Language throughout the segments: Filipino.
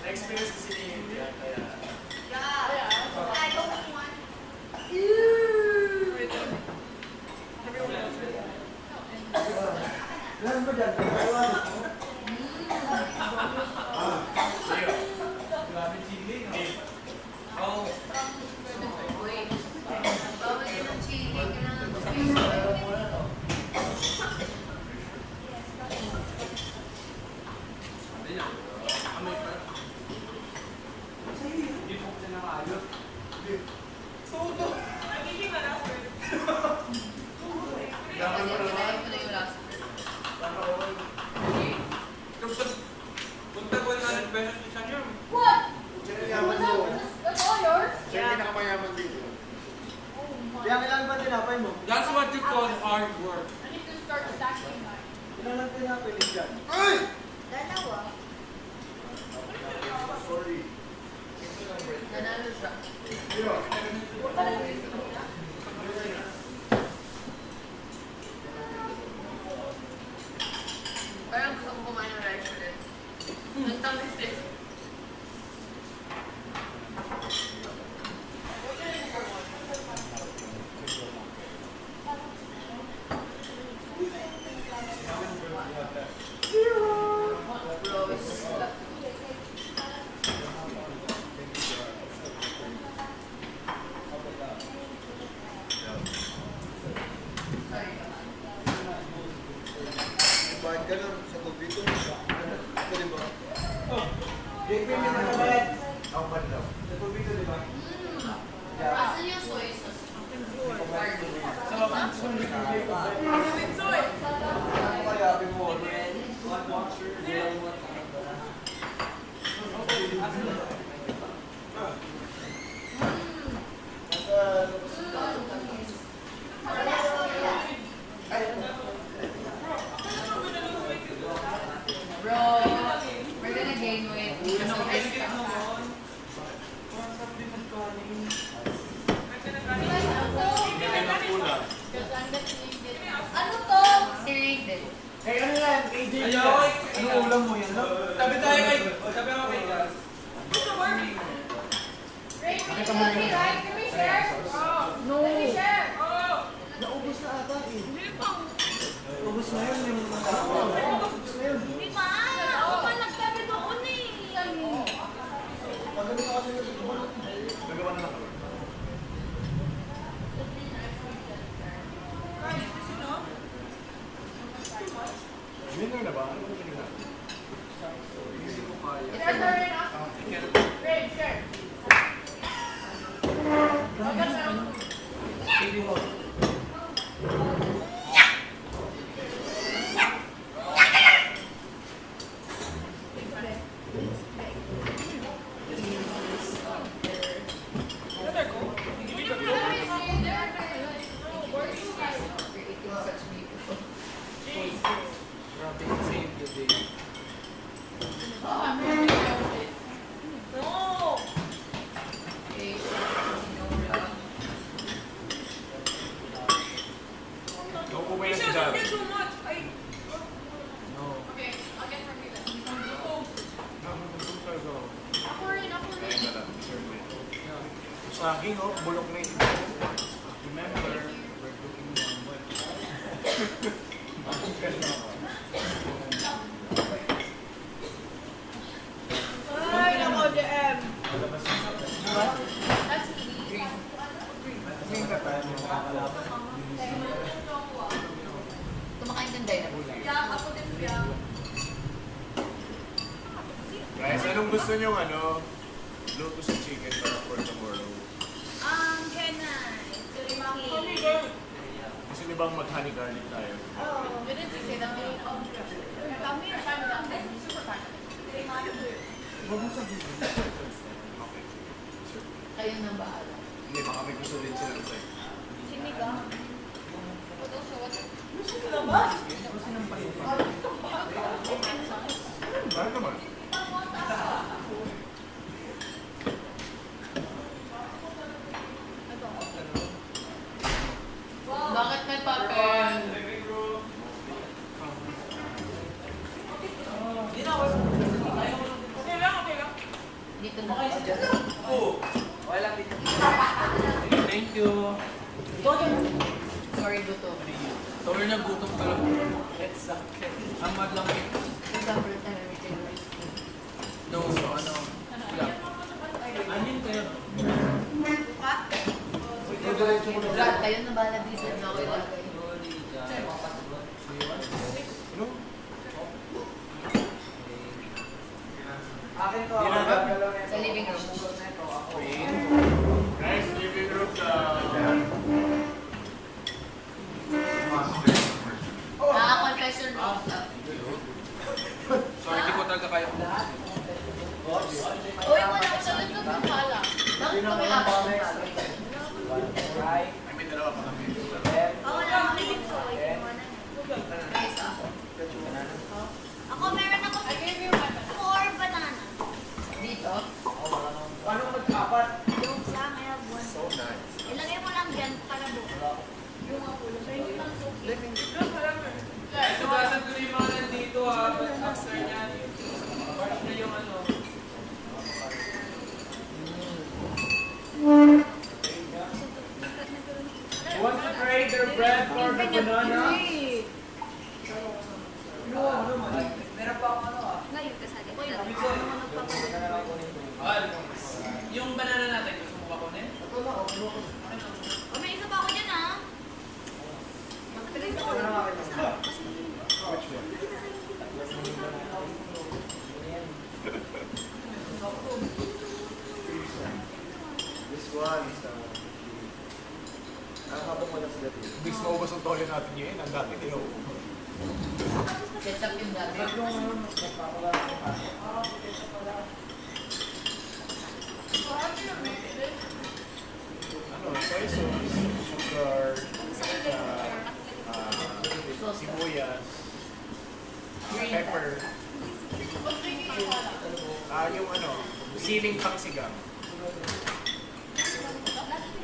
Na-experience kasi ni India, kaya... I don't want. Ganun ba dyan? Taiwan. Sa'yo. Grabe chili, no? Oo. Wait. Bawal yun ang chili. Kailangan ko Hindi po kasi nakayot. Todo! Nagiging na last word. Dapat mo naman. Punta ko na ng pesos isa niyo. What? Yaman mo. That's all yours? Siya yung pinakamayaman dito. Kaya kailangan ba tinapay mo? That's what you call hard work. I need to start stacking mine. Kailangan lang tinapay ni Jan. Ay! Dalawa. Sorry. Nanalo siya. Yo. Parang gusto ko kumain ng rice ulit. Ang tamis eh. Bakit ka lang sa tubig ko? Ito rin ba? Oh! Jake, may nakabayad. Ako ba daw? Sa tubig ko, di ba? Asan yung soy sauce? Sa mga Soy! Ano kaya, before? One watcher. Bro, we're gonna gain weight. Ano to? Irritated. Hey, ano yan? AJ Ayaw, yan. Anong ulam mo yan? Tabi tayo kay... Tabi ako kay Gas. Ray, can you tell me, right? Can we share? No. Can we share? Naubos na ata eh. Hindi pa. Ubos na yun. Yung mga tao. Ubos na yun. Hindi pa. Ako pa nagsabi doon eh. Pagano ka kasi yung bulot. Nagawa na lang kami. Winner na ba? Ano ba winner natin? Hindi ko kaya. It's our turn now. Ray, share. Sige mo. Grabe, save the day. No. Okay. Nakukuha na si Jan. No. Okay, I'll get from you then. Nakukuha ko. Ako rin, ako rin. Kaya na lang, sir. Saging oh, bulok na ito. Remember, we're cooking one way. Ay, nako, DM. That's me. Green ka tayo mo makakalaban. Kumakain ng dynamo. Yeah, ako din siya. Guys, anong gusto nyo luto sa chicken para for tomorrow? Kenai. Gusto nyo bang mag-honey garlic tayo? Oh, didn't you say that? Kami, super fun. Huwag mo sabihin. Okay. Sure. Kayo nang bahala. Hindi, baka may gusto din sila. Sinigang. What else? What? Kasi nang palupa. Bakit naman? Bakit may papel? Hindi na ako. Wala din. Thank you. Sorry, gutom. Sorry na gutom ka lang. It's okay. Amad lang eh. Example time, everything. No, so ano. Wala. Anin kayo? Brad, kayo na bahala dito. Na ako ilagay. Akin to. Sa living room. Guys, living room na. Confession room. Sorry, di ko talaga kayo. Uy, wala ko sa loob ng pala. Bakit kami action pala? May dalawa pa kami. Oo, wala makinig sa Ako meron ako 4 banana. Dito? Paano mag-apat? Yung sa I have one. So nice. Ilagay mo lang dyan para buo. Yung ako. So hindi lang suki. Guys, sugasan ko na yung mga nandito ha. After niyan. Parang na yung ano. You want to trade their bread for the banana? Meron pa ako ano ah. Ngayon kasali. Uy, Yung banana natin, gusto mo ba kunin? oh, may isa pa ako dyan ah. Magtuloy ko. Which one? This one is habang wala sila dito. Bis maubos ang tole natin ngayon, ang dati din ako. Ketchup yung dati. Ano, soy sauce, sugar, sibuyas, pepper. Yung ano, siling pang sigang.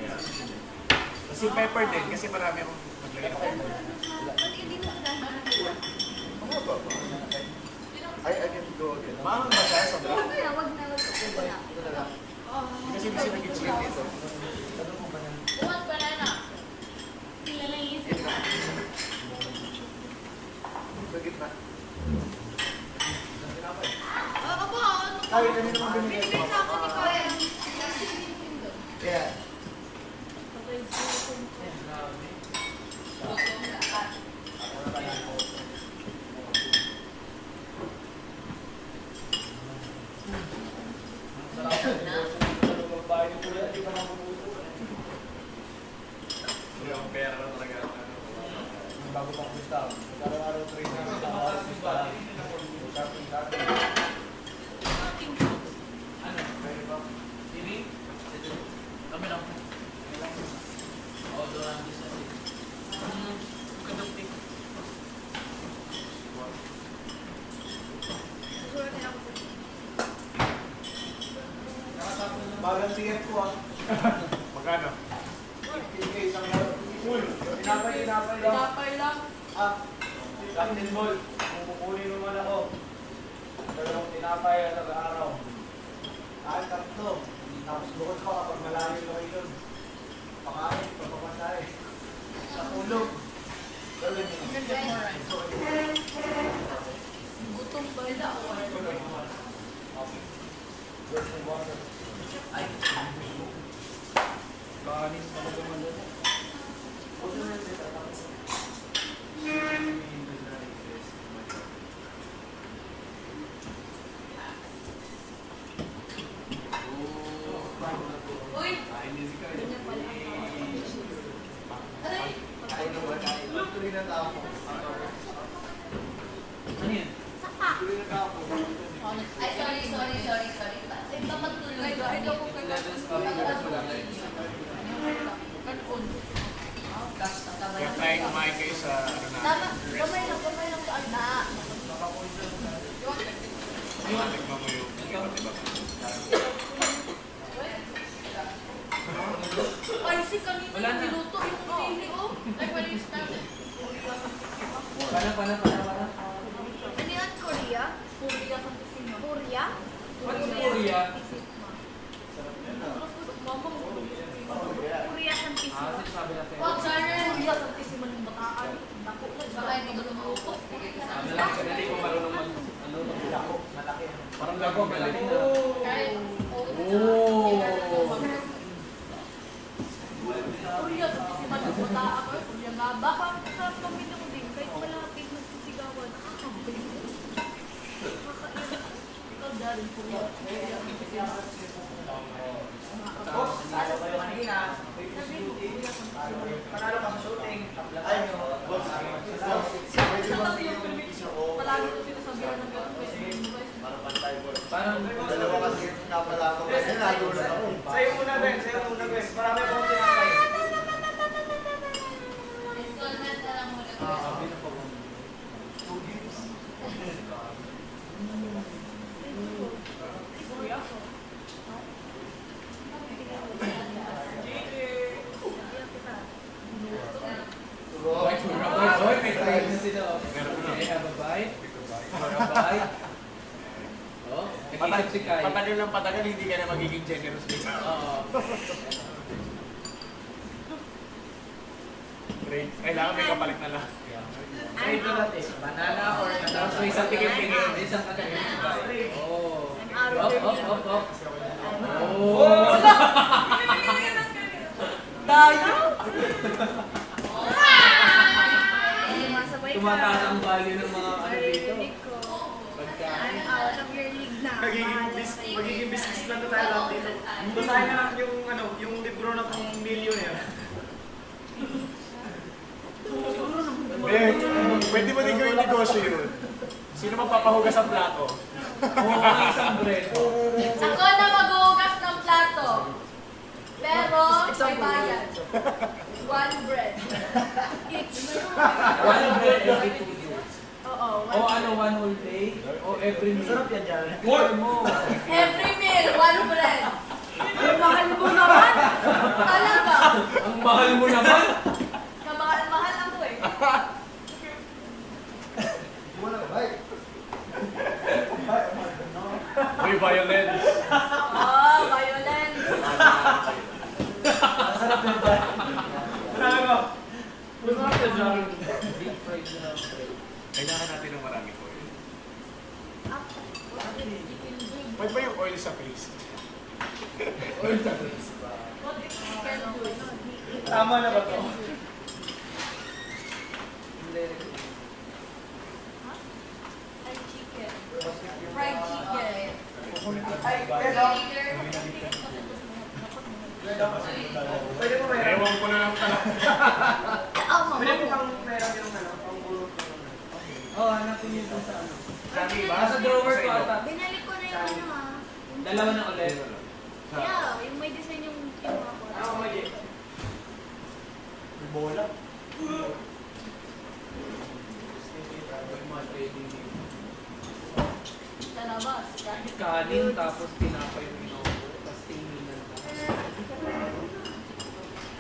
Yeah. Tapos yung pepper din, kasi marami akong maglagay ng pepper. Ano ba? I can go again. Mahal ba siya sa bra? Kaya wag na wag. Kasi bisa nag-chip dito. Buwan banana. Sila lang isip. Sa gitna. Ako po, ano po? Ay, ganun naman binigay Binibig ko. na ako ni Kaya. Yeah. Yung pera na talaga. Bago pang gusto. Magkaraw-araw trade na shopping. Ano? Sini? Kami lang. Oo, doon ang isa. Kaduptik. Bagang tingin ko ah. Magkano? Tingin isang laro. Tinapay lang. Tinapay lang. Ah, Captain Ball, kung kukunin mo man ako, dalawang tinapay at araw. Tatlo. Tapos bukod ko kapag malayo na kayo doon. Pakain, pagpapasay. Sa tulog. Gawin mo. Gutom ba nila? Ay. Kanin pa naman doon. Uy! Tuloy na tapo. Ano yan? Saka. Tuloy na tapo. Ay, sorry. Ay, papagtuloy. Ito po kayo. Kanun. Basta kamay. Kaya tayo kumain kayo sa ano na. Tama, kamay lang sa alna. Tikman mo yung iba't iba. Ay, si kanina Wala na. niluto yung sili, oh. Ay, wala yung start. Pana. Ano yan? Korea? Puri ka sa kusina. Korea? What's Korea? Kasi sabi natin. Oh, Sharon! Iya, santissimal yung bataan. Dako na. Baka hindi ko lumulukot. Sabi lang kasi hindi ko marunong mag... Ano, Lako, malaki. parang lago, galing na. Kahit, Kuya, santissimal yung bataan. Kuya nga, baka sa pamilya ko din, kahit malapit nagsisigawan, nakakabili. Nakakaiyak. Ikaw darin, kuya. Boss, lalo kayo kanina. Panalo ka sa shooting. Ay, boss. Pwede ba yung piso ko? Palagi ko sinasabihan ng gano'n. Para pantay, boss. Parang... Dalawa kasi napala ko. Kasi nagulat ako. Sa'yo muna, Ben. Sa'yo muna, Ben. Marami akong tinakay. Installment na lang muna. Sabi na po. Hoy, may try na sila. Okay, have a bite. Have a bite. Oh, nag-isip si Kai. Patagal ng patagal, hindi ka na magiging generous dito. Oo. Great. Kailangan may kapalit na lang. Ito natin. Banana or tapos may isang tingin-tingin. May isang kakainin. Oh. Up. Oh. Dayo! Tumataas ang value ng mga ano dito. I'm out of your league na. Magiging business plan na tayo lang dito. Basahin na lang yung, ano, yung libro na pang millionaire. Pwede mo din gawin negosyo yun. Sino magpapahugas ang plato? Oo, isang bread. Ako na maghuhugas ng plato. Pero, may bayad. One bread. Each. One bread every 2 days. Oo, O ano, one whole day? O every meal? Sarap yan dyan. More mo. Every meal, one bread. Ang mahal mo naman. Talaga. Ang mahal mo naman. Kamahal-mahal ako eh. Wala, bye. May violence. Oh, violence. Masarap yan dyan. Ano? Masarap na dyan. Deep fried na bread. Kailangan natin ng marami oil. Chicken good. Pwede ba yung oil sa face? Oil sa face ba? What is chicken good? Tama na ba to? Hindi. Fried chicken. Fried chicken. Ay, pero... Pwede mo meron. Ewan ko na lang talaga. Oh, Pwede mo mama. pang meron yung ano, pang bulot ko. Oo, hanapin niyo dun sa ano. Sabi ba? Nasa drawer ko ata. Binalik ko na yung ano ah. Yung- Dalawa na ulit. Yeah, yung may design yung kinuha ko. Ano mo yun? May bola. Sa labas. Kanin, tapos tinapay yung inobo, tapos tinginan ka.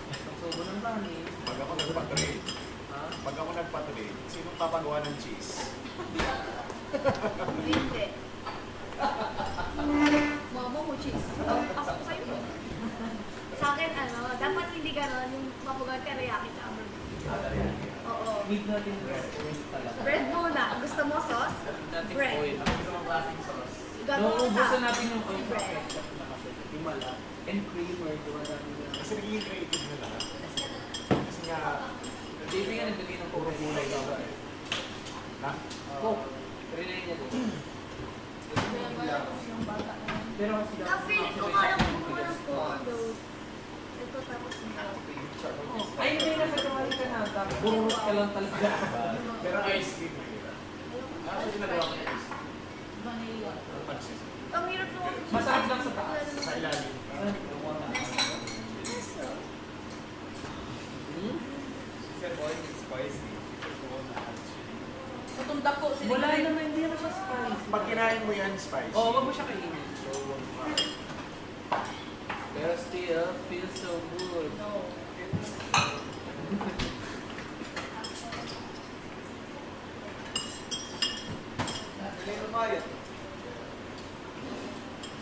Ang sobo ng kanin. Pag ako nagpa-trade, sinong papagawa ng cheese? Hindi. Mama mo cheese. Pasok ko sa'yo. Sa akin, ano, dapat hindi gano'n yung mapugan teriyaki chowder. Oo. Need natin bread talaga. Bread muna. Gusto mo sauce? Natin Bread. oil. Ang klaseng sauce. Gano'n Nauubusan ka. natin yung oil sa Bread. ketchup na kasi. Himala. And creamer, diba natin yan. Kasi nagiging creative na lahat. Kasi nga, Baby nga nagbigay ng puro gulay ka ba eh. Ha? Coke. Trinay niya din. Pero kasi Na-feeling ko nga lang kumuha ng condo. Ito tapos nito. ay, hindi na sa kamali ka na. Tapos burot ka lang talaga. Pero ice cream na yun. Ano yung ginagawa ko ng ice cream? Vanilla. Pansit. Ang hirap naman. Masarap lang sa taas. Sa ilalim. Matundak ko. Wala naman, hindi naman siya spicy. Pag kinain mo yan, spicy. Oo, wag mo siya kainin. Pero still, feels so good. No.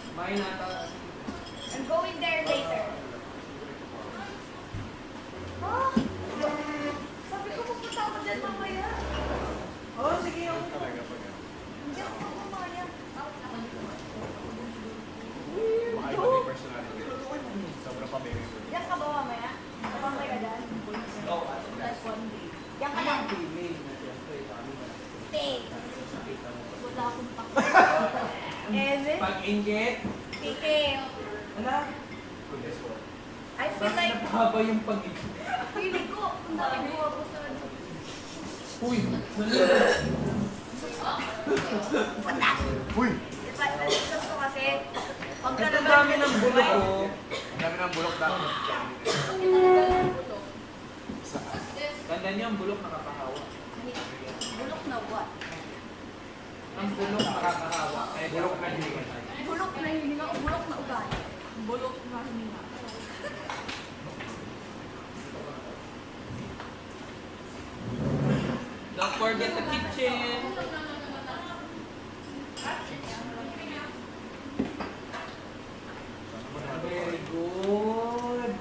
Kumain nata. I'm going there later. Ah! Sabi ko pupunta ako dyan mamaya. Oh, sige yung... Talaga pag ano. Hindi ako mamaya. Baka iba na yung personality. Sobrang pamimili. Yan ka ba mamaya? Mamaya ka dyan? Oh, Last one day. Yan ka lang. female na siyempre, sabi mo. Stay. Nakita mo. Wala akong pakita. Eme? Pag-inggit, Pikil. wala. I feel like, Nababa yung pag-inggit. feeling ko, ang dami ko ako sa ano. Uy! Uy! Diba, gusto ko kasi, pag Ang dami ng bulok ko. Ang dami ng bulok dami. Tandaan niyo, ang bulok nakakahawa. Bulok na what? Ang bulok nakakahawa. Kaya bulok na hindi ka tayo. Bulok na hininga o bulok na ugali? Bulok na hininga. Don't forget the kitchen. Very good.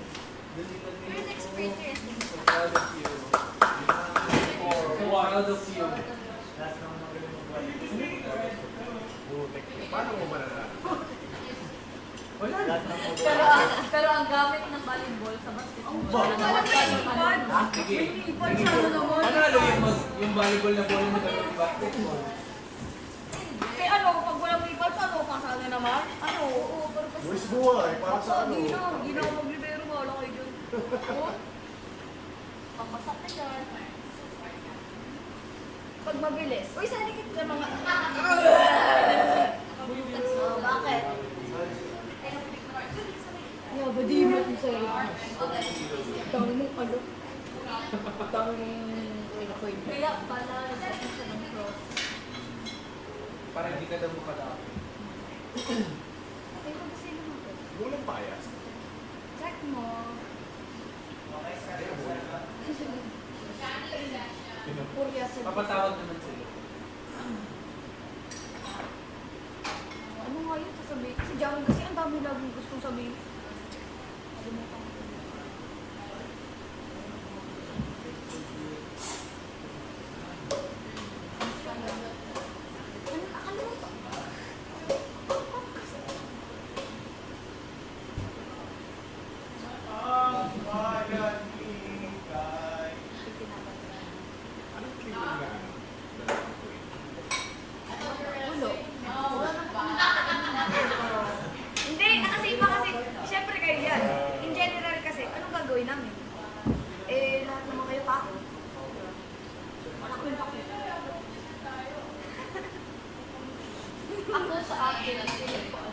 Your next picture is So proud of you. So proud of you. Butek. Paano mo malalaman? Wala na. Pero ang gamit ng volleyball sa basketball. Ano naman ipad? Sige. Ipad sa ano naman? Panalo yung volleyball na ball mo dalawa yung basketball. Eh ano, pag walang ipad, ano, pasana naman? Ano? Oo, pero kasi... Boys buhay, para sa ano? Hindi na ako maglibero, wala kayo dyan. Oo. Pagmasak na dyan. Pag mabilis. Uy, saan ikit ka mga... Bakit? Yeah, ba di mo kung sa'yo? Tawag mong ano? Tawag mong... Kaya pala, nagsasin siya ng cross. Para hindi ka daw makadami. Ay, kung sino mo to? Walang bias. Check mo. Purya sa... Papatawag naman sila. Ano nga yun sasabihin? Si Jang kasi ang dami laging gustong sabihin. Kalimutan ko. Ano, nakalimutan ko. Anong feeling na ano? Ulo. Hindi, kasi iba kasi, syempre kayo yan. In general kasi, anong gagawin namin? Eh, lahat naman kayo pa ako. Ako sa akin, feeling ko ano.